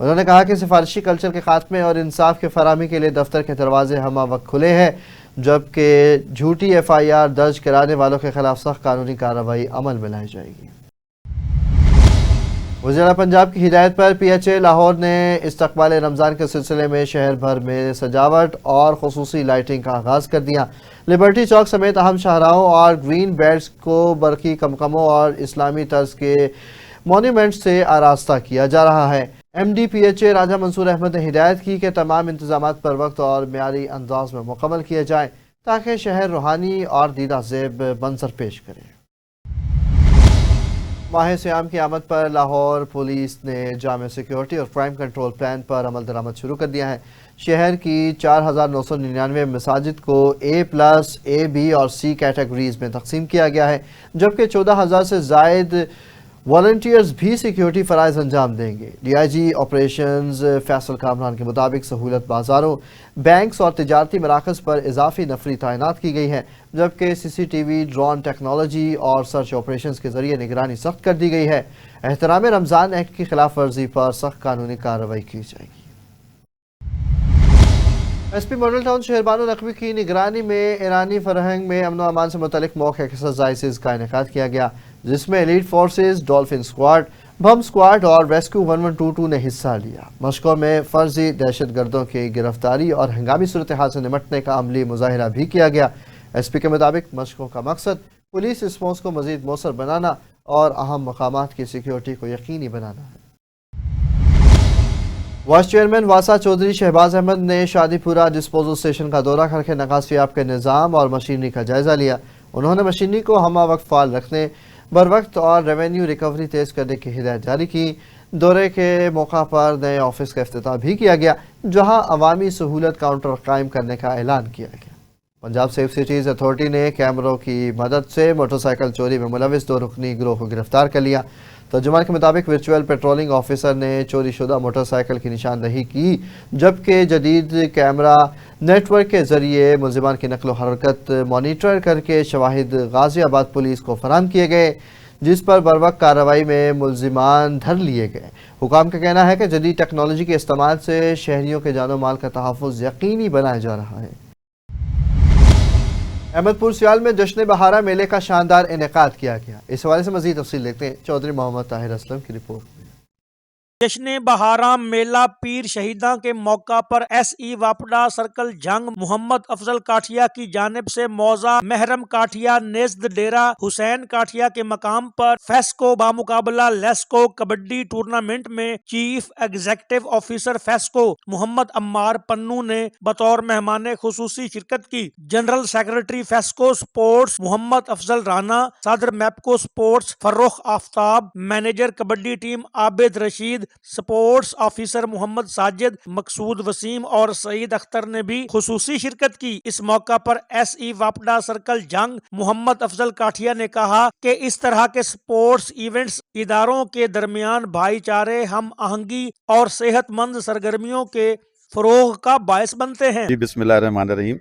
انہوں نے کہا کہ سفارشی کلچر کے خاتمے اور انصاف کی فراہمی کے لیے دفتر کے دروازے ہمہ وقت کھلے ہیں، جبکہ جھوٹی FIR درج کرانے والوں کے خلاف سخت قانونی کارروائی عمل میں لائی جائے گی۔ وزیر اعلیٰ پنجاب کی ہدایت پر PHA لاہور نے استقبال رمضان کے سلسلے میں شہر بھر میں سجاوٹ اور خصوصی لائٹنگ کا آغاز کر دیا۔ لبرٹی چوک سمیت اہم شاہراہوں اور گرین بیلٹس کو برقی کمکموں اور اسلامی طرز کے مونیومنٹ سے آراستہ کیا جا رہا ہے۔ MD PHA راجہ منصور احمد نے ہدایت کی کہ تمام انتظامات پر وقت اور معیاری انداز میں مکمل کیے جائیں تاکہ شہر روحانی اور دیدہ زیب منظر پیش کرے۔ ماہ سیام کی آمد پر لاہور پولیس نے جامع سیکیورٹی اور کرائم کنٹرول پلان پر عمل درآمد شروع کر دیا ہے۔ شہر کی 4999 مساجد کو A+, A, B اور C کیٹیگریز میں تقسیم کیا گیا ہے، جبکہ 14,000 سے زائد والنٹیئرز بھی سیکیورٹی فرائض انجام دیں گے۔ DIG آپریشنز فیصل کامران کے مطابق سہولت بازاروں، بینکس اور تجارتی مراکز پر اضافی نفری تعینات کی گئی ہے، جبکہ CCTV، ڈرون ٹیکنالوجی اور سرچ آپریشنز کے ذریعے نگرانی سخت کر دی گئی ہے۔ احترام رمضان ایکٹ کی خلاف ورزی پر سخت قانونی کارروائی کی جائے گی۔ SP ماڈل ٹاؤن شہر بانو نقوی کی نگرانی میں ایرانی فرہنگ میں امن و امان سے متعلق موقع ایکسرسائزز کا انعقاد کیا گیا، جس میں ایلیٹ فورسز، ڈولفن اسکواڈ، بم اسکواڈ اور ریسکیو 1122 نے حصہ لیا۔ مشقوں میں فرضی دہشت گردوں کی گرفتاری اور ہنگامی صورتحال سے نمٹنے کا عملی مظاہرہ بھی کیا گیا۔ SP کے مطابق مشقوں کا مقصد پولیس رسپانس کو مزید مؤثر بنانا اور اہم مقامات کی سیکیورٹی کو یقینی بنانا ہے۔ وائس چیئرمین واسا چودھری شہباز احمد نے شادی پورہ ڈسپوزل اسٹیشن کا دورہ کر کے نکاسیاب کے نظام اور مشینری کا جائزہ لیا۔ انہوں نے مشینری کو ہمہ وقت فعال رکھنے، بروقت اور ریونیو ریکوری تیز کرنے کی ہدایت جاری کی۔ دورے کے موقع پر نئے آفس کا افتتاح بھی کیا گیا، جہاں عوامی سہولت کاؤنٹر قائم کرنے کا اعلان کیا گیا۔ پنجاب سیف سٹیز اتھارٹی نے کیمروں کی مدد سے موٹر سائیکل چوری میں ملوث 2 رکنی گروہ کو گرفتار کر لیا۔ ترجمان کے مطابق ورچوئل پیٹرولنگ آفیسر نے چوری شدہ موٹر سائیکل کی نشاندہی کی، جبکہ جدید کیمرہ نیٹ ورک کے ذریعے ملزمان کی نقل و حرکت مانیٹر کر کے شواہد غازی آباد پولیس کو فراہم کیے گئے، جس پر بروقت کارروائی میں ملزمان دھر لیے گئے۔ حکام کا کہنا ہے کہ جدید ٹیکنالوجی کے استعمال سے شہریوں کے جان و مال کا تحفظ یقینی بنایا جا رہا ہے۔ احمد پور سیال میں جشن بہارہ میلے کا شاندار انعقاد کیا گیا۔ اس حوالے سے مزید تفصیل دیکھتے ہیں چودھری محمد طاہر اسلم کی رپورٹ میں۔ جشن بہارہ میلہ پیر شہیداں کے موقع پر SE واپڈا سرکل جنگ محمد افضل کاٹھیا کی جانب سے موضع محرم کاٹھیا نزد ڈیرہ حسین کاٹھیا کے مقام پر فیسکو بامقابلہ لیسکو کبڈی ٹورنامنٹ میں چیف ایگزیکٹو آفیسر فیسکو محمد عمار پنو نے بطور مہمان خصوصی شرکت کی۔ جنرل سیکرٹری فیسکو سپورٹس محمد افضل رانا، صدر میپکو سپورٹس فرخ آفتاب، مینیجر کبڈی ٹیم عابد رشید، سپورٹس آفیسر محمد ساجد، مقصود وسیم اور سعید اختر نے بھی خصوصی شرکت کی۔ اس موقع پر SE واپڈا سرکل جنگ محمد افضل کاٹھیا نے کہا کہ اس طرح کے سپورٹس ایونٹس اداروں کے درمیان بھائی چارے، ہم آہنگی اور صحت مند سرگرمیوں کے فروغ کا باعث بنتے ہیں۔ جی بسم اللہ الرحمن الرحیم۔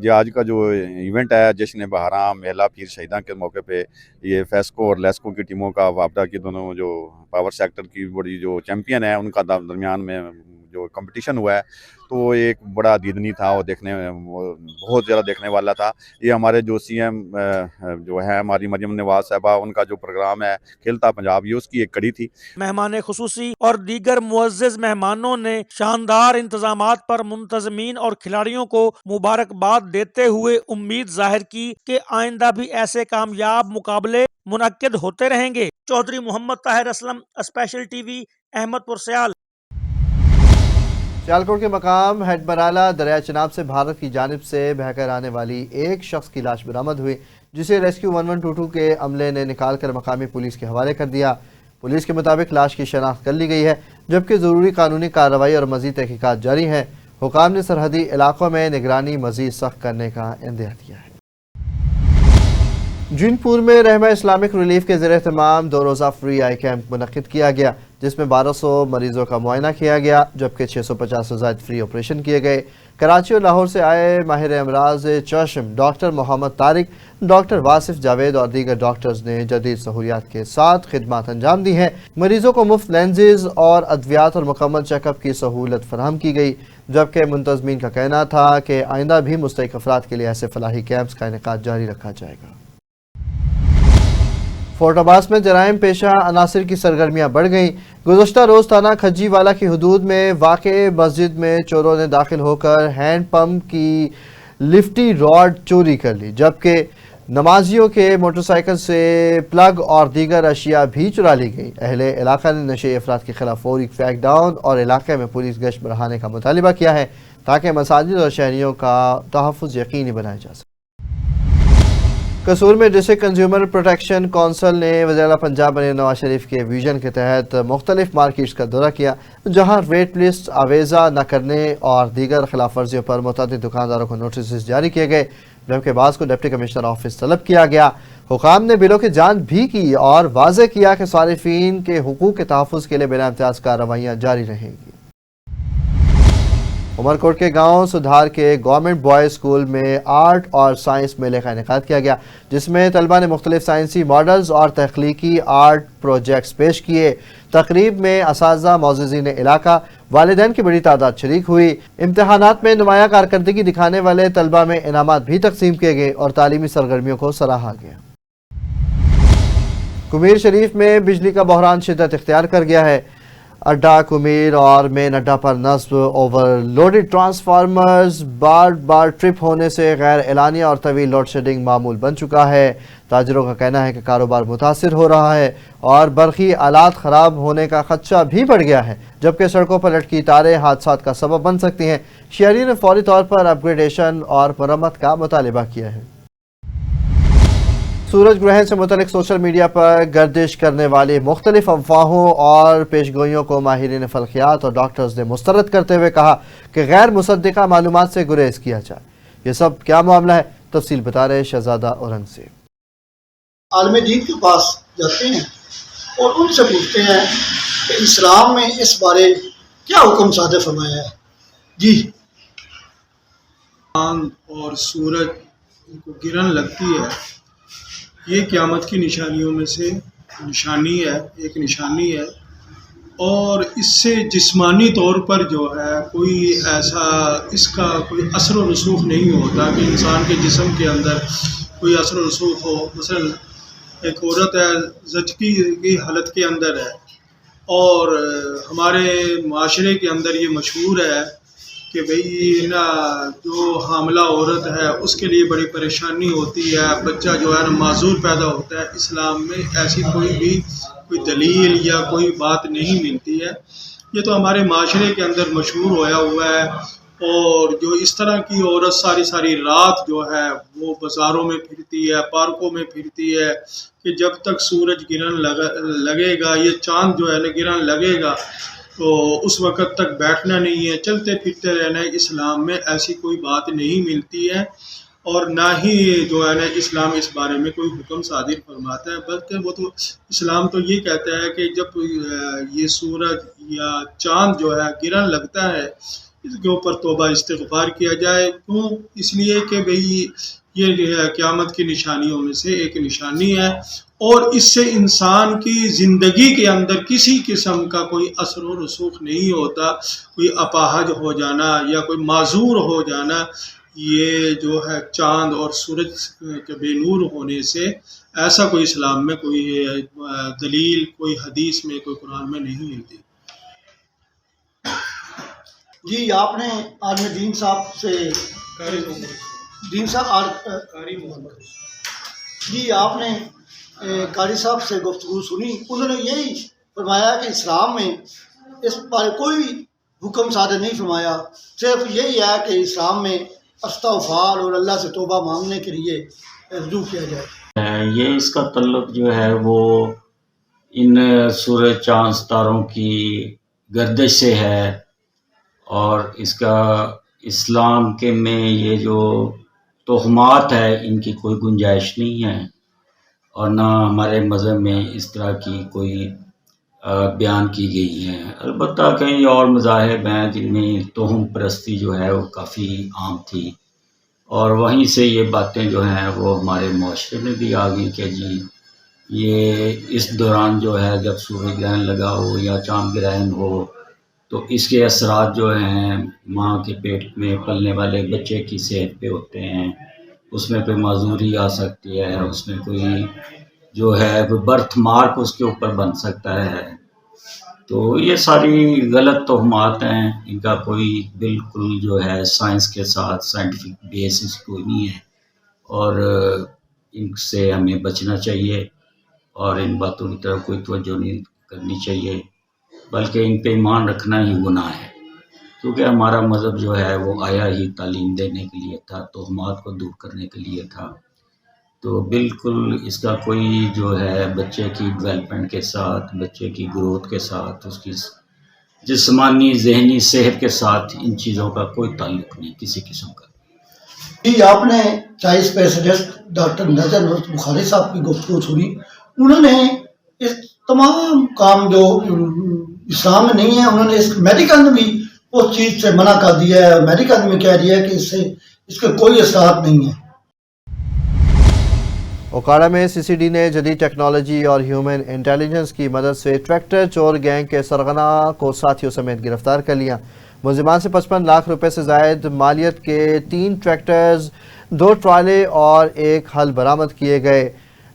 جی آج کا جو ایونٹ ہے جشن بہارہ میلہ پیر شہیداں کے موقع پہ یہ فیسکو اور لیسکو کی ٹیموں کا واپڈا کی دونوں جو پاور سیکٹر کی بڑی جو چیمپئن ہے ان کا درمیان میں جو کمپٹیشن ہوا ہے تو ایک بڑا دیدنی تھا اور دیکھنے بہت زیادہ دیکھنے والا تھا۔ یہ ہمارے جو CM جو ہے ہماری مریم نواز صاحبہ، ان کا جو پروگرام ہے کھیلتا پنجاب، یہ اس کی ایک کڑی تھی۔ مہمان خصوصی اور دیگر معزز مہمانوں نے شاندار انتظامات پر منتظمین اور کھلاڑیوں کو مبارکباد دیتے ہوئے امید ظاہر کی کہ آئندہ بھی ایسے کامیاب مقابلے منعقد ہوتے رہیں گے۔ چودھری محمد طاہر اسلم، اسپیشل TV، احمد پور سیال۔ سیالکوٹ کے مقام ہیڈ برالا دریائے چناب سے بھارت کی جانب سے بہہ کر آنے والی ایک شخص کی لاش برآمد ہوئی، جسے ریسکیو 1122 کے عملے نے نکال کر مقامی پولیس کے حوالے کر دیا۔ پولیس کے مطابق لاش کی شناخت کر لی گئی ہے، جبکہ ضروری قانونی کارروائی اور مزید تحقیقات جاری ہیں۔ حکام نے سرحدی علاقوں میں نگرانی مزید سخت کرنے کا اندیہ دیا ہے۔ جین پور میں رحمہ اسلامک ریلیف کے زیر اہتمام 2 روزہ فری آئی کیمپ منعقد کیا گیا۔ جس میں 1200 مریضوں کا معائنہ کیا گیا جبکہ 650 سے زائد فری آپریشن کیے گئے۔ کراچی اور لاہور سے آئے ماہر امراض چشم ڈاکٹر محمد طارق، ڈاکٹر واصف جاوید اور دیگر ڈاکٹرز نے جدید سہولیات کے ساتھ خدمات انجام دی ہیں۔ مریضوں کو مفت لینزز اور ادویات اور مکمل چیک اپ کی سہولت فراہم کی گئی، جبکہ منتظمین کا کہنا تھا کہ آئندہ بھی مستحق افراد کے لیے ایسے فلاحی کیمپس کا انعقاد جاری رکھا جائے گا۔ فورٹ عباس میں جرائم پیشہ عناصر کی سرگرمیاں بڑھ گئیں۔ گزشتہ روز تھانہ کھجی والا کی حدود میں واقع مسجد میں چوروں نے داخل ہو کر ہینڈ پمپ کی لفٹی راڈ چوری کر لی، جبکہ نمازیوں کے موٹر سائیکل سے پلگ اور دیگر اشیاء بھی چرا لی گئی۔ اہل علاقہ نے نشے افراد کے خلاف فوری کریک ڈاؤن اور علاقے میں پولیس گشت بڑھانے کا مطالبہ کیا ہے تاکہ مساجد اور شہریوں کا تحفظ یقینی بنایا جا سکے۔ قصور میں ڈسٹرکٹ کنزیومر پروٹیکشن کونسل نے وزیر اعلیٰ پنجاب بنیر نواز شریف کے ویژن کے تحت مختلف مارکیٹس کا دورہ کیا، جہاں ریٹ لسٹ آویزہ نہ کرنے اور دیگر خلاف ورزیوں پر متعدد دکانداروں کو نوٹسز جاری کیے گئے، جبکہ بعض کو ڈپٹی کمشنر آفس طلب کیا گیا۔ حکام نے بلوں کی جانچ بھی کی اور واضح کیا کہ صارفین کے حقوق کے تحفظ کے لیے بلا امتیاز کارروائیاں جاری رہیں گی۔ عمرکوٹ کے گاؤں سدھار کے گورنمنٹ بوائز اسکول میں آرٹ اور سائنس میلے کا انعقاد کیا گیا، جس میں طلبہ نے مختلف سائنسی ماڈلز اور تخلیقی آرٹ پروجیکٹس پیش کیے۔ تقریب میں اساتذہ، معززین علاقہ، والدین کی بڑی تعداد شریک ہوئی۔ امتحانات میں نمایاں کارکردگی دکھانے والے طلبہ میں انعامات بھی تقسیم کیے گئے اور تعلیمی سرگرمیوں کو سراہا گیا۔ کمیر شریف میں بجلی کا بحران شدت اختیار کر گیا ہے۔ اڈا کمیر اور مین اڈا پر نصب اوور لوڈڈ ٹرانسفارمرز بار ٹرپ ہونے سے غیر اعلانیہ اور طویل لوڈ شیڈنگ معمول بن چکا ہے۔ تاجروں کا کہنا ہے کہ کاروبار متاثر ہو رہا ہے اور برقی آلات خراب ہونے کا خدشہ بھی بڑھ گیا ہے، جبکہ سڑکوں پر لٹکی تاریں حادثات کا سبب بن سکتی ہیں۔ شہریوں نے فوری طور پر اپ گریڈیشن اور مرمت کا مطالبہ کیا ہے۔ سورج گرہن سے متعلق سوشل میڈیا پر گردش کرنے والی مختلف افواہوں اور پیشگوئیوں کو ماہرین فلکیات اور ڈاکٹرز نے مسترد کرتے ہوئے کہا کہ غیر مصدقہ معلومات سے گریز کیا جائے۔ یہ سب کیا معاملہ ہے؟ تفصیل بتا رہے شہزادہ اورنگزیب۔ عالم دین کے پاس جاتے ہیں اور ان سے پوچھتے ہیں کہ اسلام میں اس بارے کیا حکم صادر فرمایا ہے۔ جی، چاند اور سورج ان کو گرہن لگتی ہے، یہ قیامت کی نشانیوں میں سے ایک نشانی ہے، اور اس سے جسمانی طور پر جو ہے کوئی ایسا اس کا کوئی اثر و رسوخ نہیں ہوتا کہ انسان کے جسم کے اندر کوئی اثر و رسوخ ہو۔ مثلا ایک عورت ہے، زچگی کی حالت کے اندر ہے، اور ہمارے معاشرے کے اندر یہ مشہور ہے کہ بھئی نا جو حاملہ عورت ہے اس کے لیے بڑی پریشانی ہوتی ہے، بچہ جو ہے نا معذور پیدا ہوتا ہے۔ اسلام میں ایسی کوئی دلیل یا کوئی بات نہیں ملتی ہے، یہ تو ہمارے معاشرے کے اندر مشہور ہوا ہے۔ اور جو اس طرح کی عورت ساری رات جو ہے وہ بازاروں میں پھرتی ہے، پارکوں میں پھرتی ہے کہ جب تک سورج گرہن لگے گا، یہ چاند جو ہے نا گرہن لگے گا تو اس وقت تک بیٹھنا نہیں ہے، چلتے پھرتے رہنا ہے۔ اسلام میں ایسی کوئی بات نہیں ملتی ہے، اور نہ ہی جو ہے نا اسلام اس بارے میں کوئی حکم صادر فرماتا ہے، بلکہ وہ تو اسلام تو یہ کہتا ہے کہ جب یہ سورج یا چاند جو ہے گرہن لگتا ہے اس کے اوپر توبہ استغفار کیا جائے۔ کیوں؟ اس لیے کہ بھئی یہ قیامت کی نشانیوں میں سے ایک نشانی ہے، اور اس سے انسان کی زندگی کے اندر کسی قسم کا کوئی اثر و رسوخ نہیں ہوتا، کوئی اپاہج ہو جانا یا کوئی معذور ہو جانا۔ یہ جو ہے چاند اور سورج کے بے نور ہونے سے ایسا کوئی اسلام میں کوئی دلیل، کوئی حدیث میں، کوئی قرآن میں نہیں ملتی۔ جی، آپ نے عالم دین صاحب سے آپ نے قاری صاحب سے گفتگو سنی، انہوں نے یہی فرمایا کہ اسلام میں اس بارے کوئی حکم صادر نہیں فرمایا، صرف یہی ہے کہ اسلام میں استغفار اور اللہ سے توبہ مانگنے کے لیے رجوع کیا جائے۔ یہ اس کا تعلق جو ہے وہ ان سورج چاند ستاروں کی گردش سے ہے، اور اس کا اسلام کے میں یہ جو توہمات ہے ان کی کوئی گنجائش نہیں ہے، اور نہ ہمارے مذہب میں اس طرح کی کوئی بیان کی گئی ہیں. البتہ کئی اور مذاہب ہیں جن میں توہم پرستی جو ہے وہ کافی عام تھی، اور وہیں سے یہ باتیں جو ہیں وہ ہمارے معاشرے میں بھی آ گئی کہ جی یہ اس دوران جو ہے جب سورج گرہن لگا ہو یا چاند گرہن ہو تو اس کے اثرات جو ہیں ماں کے پیٹ میں پلنے والے بچے کی صحت پہ ہوتے ہیں. اس میں کوئی معذوری آ سکتی ہے، اس میں کوئی جو ہے کوئی برتھ مارک اس کے اوپر بن سکتا ہے. تو یہ ساری غلط تہمات ہیں، ان کا کوئی بالکل جو ہے سائنس کے ساتھ سائنٹیفک بیسس کوئی نہیں ہے، اور ان سے ہمیں بچنا چاہیے اور ان باتوں کی طرف کوئی توجہ نہیں کرنی چاہیے، بلکہ ان پہ ایمان رکھنا ہی گناہ ہے، کیونکہ ہمارا مذہب جو ہے وہ آیا ہی تعلیم دینے کے لیے تھا، تہمات کو دور کرنے کے لیے تھا. تو بالکل اس کا کوئی جو ہے بچے کی ڈیولپمنٹ کے ساتھ، بچے کی گروتھ کے ساتھ، اس کی جسمانی ذہنی صحت کے ساتھ ان چیزوں کا کوئی تعلق نہیں کسی قسم کا. جی آپ نے چائس پریزیڈنٹ ڈاکٹر نذر بخاری صاحب کی گفتگو سنی. انہوں نے اس تمام کام جو اسلام میں نہیں ہے، انہوں نے اس میڈیکل میں بھی اس چیز سے منع کر دیا ہے. میڈیکل میں کہہ دیا ہے کہ اس کے کوئی اثرات نہیں ہیں. اوکاڑا میں سی سی ڈی نے جدید ٹیکنالوجی اور ہیومن انٹیلیجنس کی مدد سے ٹریکٹر چور گینگ کے سرغنہ کو ساتھیوں سمیت گرفتار کر لیا. ملزمان سے 55 لاکھ روپے سے زائد مالیت کے 3 ٹریکٹرز، 2 ٹرالے اور 1 ہل برآمد کیے گئے.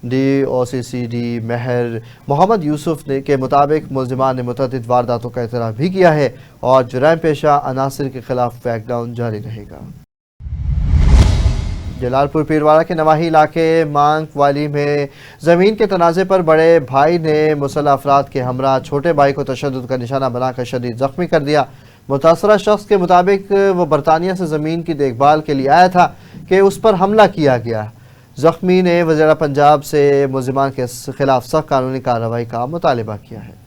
ڈی او سی سی ڈی مہر محمد یوسف کے مطابق ملزمان نے متعدد وارداتوں کا اعتراف بھی کیا ہے اور جرائم پیشہ عناصر کے خلاف کریک ڈاؤن جاری رہے گا. جلال پور پیرواڑہ کے نواحی علاقے مانک والی میں زمین کے تنازع پر بڑے بھائی نے مسلح افراد کے ہمراہ چھوٹے بھائی کو تشدد کا نشانہ بنا کر شدید زخمی کر دیا. متاثرہ شخص کے مطابق وہ برطانیہ سے زمین کی دیکھ بھال کے لیے آیا تھا کہ اس پر حملہ کیا گیا. زخمی نے وزیر پنجاب سے ملزمان کے خلاف سخت قانونی کارروائی کا مطالبہ کیا ہے.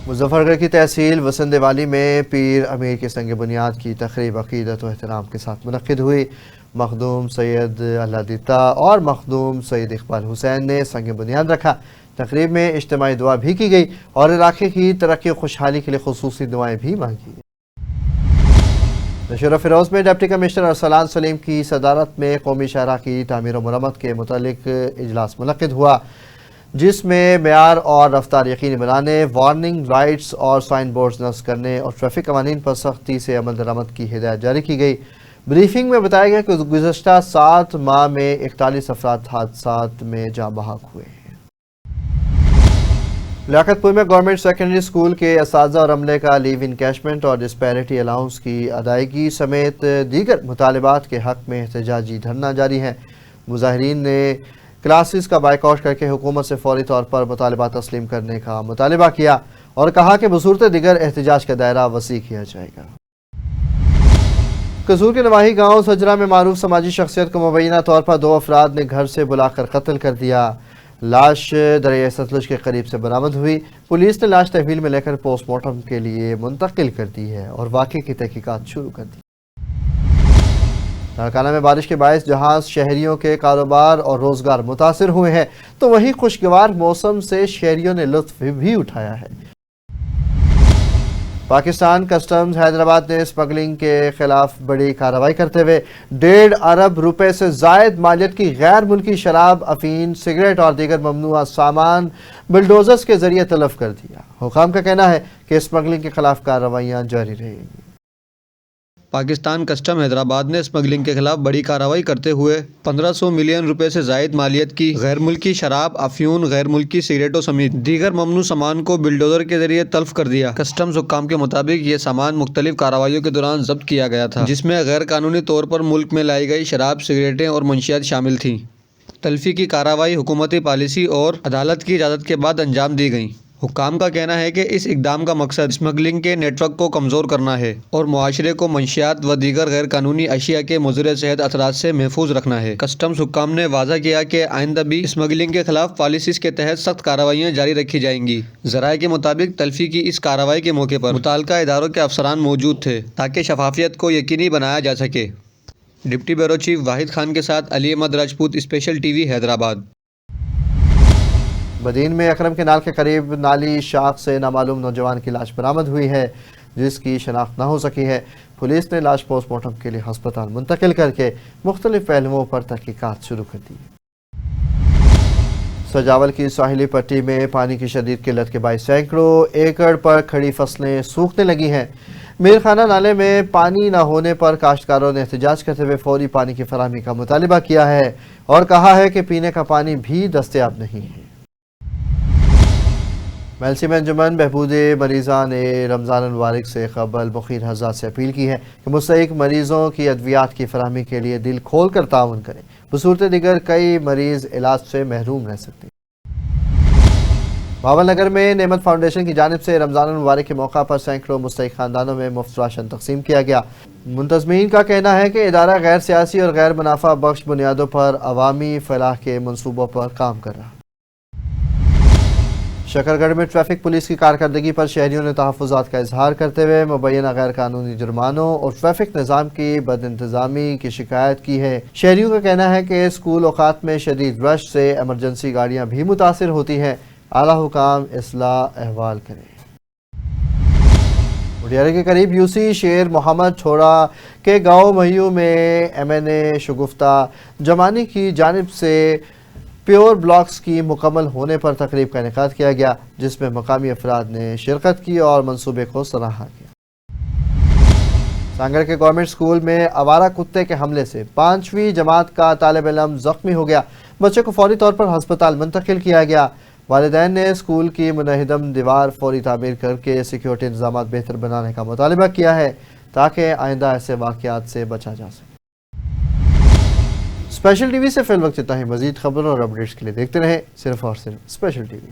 مظفر گڑھ کی تحصیل وسندے والی میں پیر امیر کی سنگ بنیاد کی تقریب عقیدت و احترام کے ساتھ منعقد ہوئی. مخدوم سید اللہ دیتا اور مخدوم سید اقبال حسین نے سنگ بنیاد رکھا. تقریب میں اجتماعی دعا بھی کی گئی اور علاقے کی ترقی و خوشحالی کے لیے خصوصی دعائیں بھی مانگی. نشور و فروز میں ڈپٹی کمشنر ارسلان سلیم کی صدارت میں قومی شاہراہ کی تعمیر و مرمت کے متعلق اجلاس منعقد ہوا، جس میں معیار اور رفتار یقینی بنانے، وارننگ لائٹس اور سائن بورڈز نصب کرنے اور ٹریفک قوانین پر سختی سے عمل درآمد کی ہدایت جاری کی گئی. بریفنگ میں بتایا گیا کہ گزشتہ 7 ماہ میں 41 افراد حادثات میں جاں بحق ہوئے ہیں. لیاقت پور میں گورنمنٹ سیکنڈری اسکول کے اساتذہ اور عملے کا لیو انکیشمنٹ اور ڈسپیرٹی الاؤنس کی ادائیگی سمیت دیگر مطالبات کے حق میں احتجاجی دھرنا جاری ہے. مظاہرین نے کلاسز کا بائیکاٹ کر کے حکومت سے فوری طور پر مطالبات تسلیم کرنے کا مطالبہ کیا اور کہا کہ بصورت دیگر احتجاج کا دائرہ وسیع کیا جائے گا. قصور کے نواحی گاؤں سجرہ میں معروف سماجی شخصیت کو مبینہ طور پر 2 افراد نے گھر سے بلا کر قتل کر دیا. لاش دریائے ستلج کے قریب سے برآمد ہوئی. پولیس نے لاش تحویل میں لے کر پوسٹ مارٹم کے لیے منتقل کر دی ہے اور واقعے کی تحقیقات شروع کر دی. لاڑکانہ میں بارش کے باعث جہاں شہریوں کے کاروبار اور روزگار متاثر ہوئے ہیں تو وہیں خوشگوار موسم سے شہریوں نے لطف بھی اٹھایا ہے. پاکستان کسٹمز حیدرآباد نے اسمگلنگ کے خلاف بڑی کارروائی کرتے ہوئے 1.5 ارب روپے سے زائد مالیت کی غیر ملکی شراب، افین، سگریٹ اور دیگر ممنوعہ سامان بلڈوزرز کے ذریعے تلف کر دیا. حکام کا کہنا ہے کہ اسمگلنگ کے خلاف کارروائیاں جاری رہیں گی. پاکستان کسٹم حیدرآباد نے اسمگلنگ کے خلاف بڑی کارروائی کرتے ہوئے 1500 ملین روپے سے زائد مالیت کی غیر ملکی شراب، افیون، غیر ملکی سگریٹوں سمیت دیگر ممنوع سامان کو بلڈوزر کے ذریعے تلف کر دیا. کسٹمز حکام کے مطابق یہ سامان مختلف کارروائیوں کے دوران ضبط کیا گیا تھا، جس میں غیر قانونی طور پر ملک میں لائی گئی شراب، سگریٹیں اور منشیات شامل تھیں. تلفی کی کارروائی حکومتی پالیسی اور عدالت کی اجازت کے بعد انجام دی گئیں. حکام کا کہنا ہے کہ اس اقدام کا مقصد اسمگلنگ کے نیٹ ورک کو کمزور کرنا ہے اور معاشرے کو منشیات و دیگر غیر قانونی اشیاء کے مضر صحت اثرات سے محفوظ رکھنا ہے. کسٹمز حکام نے واضح کیا کہ آئندہ بھی اسمگلنگ کے خلاف پالیسیز کے تحت سخت کارروائیاں جاری رکھی جائیں گی. ذرائع کے مطابق تلفی کی اس کارروائی کے موقع پر متعلقہ اداروں کے افسران موجود تھے تاکہ شفافیت کو یقینی بنایا جا سکے. ڈپٹی بیورو چیف واحد خان کے ساتھ Ali Ahmed Rajput, special TV, Hyderabad. Badin میں اکرم کے نال کے قریب نالی شاخ سے نامعلوم نوجوان کی لاش برآمد ہوئی ہے جس کی شناخت نہ ہو سکی ہے۔ پولیس نے لاش پوسٹ مارٹم کے لیے ہسپتال منتقل کر کے مختلف پہلوؤں پر تحقیقات شروع کر دی۔ سجاول کی ساحلی پٹی میں پانی کی شدید قلت کے باعث سینکڑوں ایکڑ پر کھڑی فصلیں سوکھنے لگی ہیں۔ میرخانہ نالے میں پانی نہ ہونے پر کاشتکاروں نے احتجاج کرتے ہوئے فوری پانی کی فراہمی کا مطالبہ کیا ہے اور کہا ہے کہ پینے کا پانی بھی دستیاب نہیں ہے۔ میلسی میں انجمن بہبود مریضاں نے رمضان المبارک سے قبل مخیر حضرات سے اپیل کی ہے کہ مستحق مریضوں کی ادویات کی فراہمی کے لیے دل کھول کر تعاون کریں، بصورت دیگر کئی مریض علاج سے محروم رہ سکتے ہیں۔ بھاول نگر میں نعمت فاؤنڈیشن کی جانب سے رمضان المبارک کے موقع پر سینکڑوں مستحق خاندانوں میں مفت راشن تقسیم کیا گیا۔ منتظمین کا کہنا ہے کہ ادارہ غیر سیاسی اور غیر منافع بخش بنیادوں پر عوامی فلاح کے منصوبوں پر کام کر رہا ہے۔ شکرگڑھ میں ٹریفک پولیس کی کارکردگی پر شہریوں نے تحفظات کا اظہار کرتے ہوئے مبینہ غیر قانونی جرمانوں اور ٹریفک نظام کی بد انتظامی کی شکایت کی ہے۔ شہریوں کا کہنا ہے کہ اسکول اوقات میں شدید رش سے ایمرجنسی گاڑیاں بھی متاثر ہوتی ہیں۔ اعلیٰ حکام اصلاح احوال کریں۔ مڈیارے کے قریب یوسی شیر محمد چھوڑا کے گاؤں مہیو میں MNA شگفتہ جمانی کی جانب سے پیور بلاکس کی مکمل ہونے پر تقریب کا انعقاد کیا گیا جس میں مقامی افراد نے شرکت کی اور منصوبے کو سراہا کیا۔ سانگڑ کے گورنمنٹ اسکول میں آوارہ کتے کے حملے سے 5ویں جماعت کا طالب علم زخمی ہو گیا۔ بچے کو فوری طور پر ہسپتال منتقل کیا گیا۔ والدین نے اسکول کی منہدم دیوار فوری تعمیر کر کے سیکیورٹی انتظامات بہتر بنانے کا مطالبہ کیا ہے تاکہ آئندہ ایسے واقعات سے بچا جا سکے۔ اسپیشل ٹی وی سے فی الوقت اتنا ہی۔ مزید خبروں اور اپڈیٹس کے لیے دیکھتے رہیں صرف اور صرف اسپیشل ٹی وی۔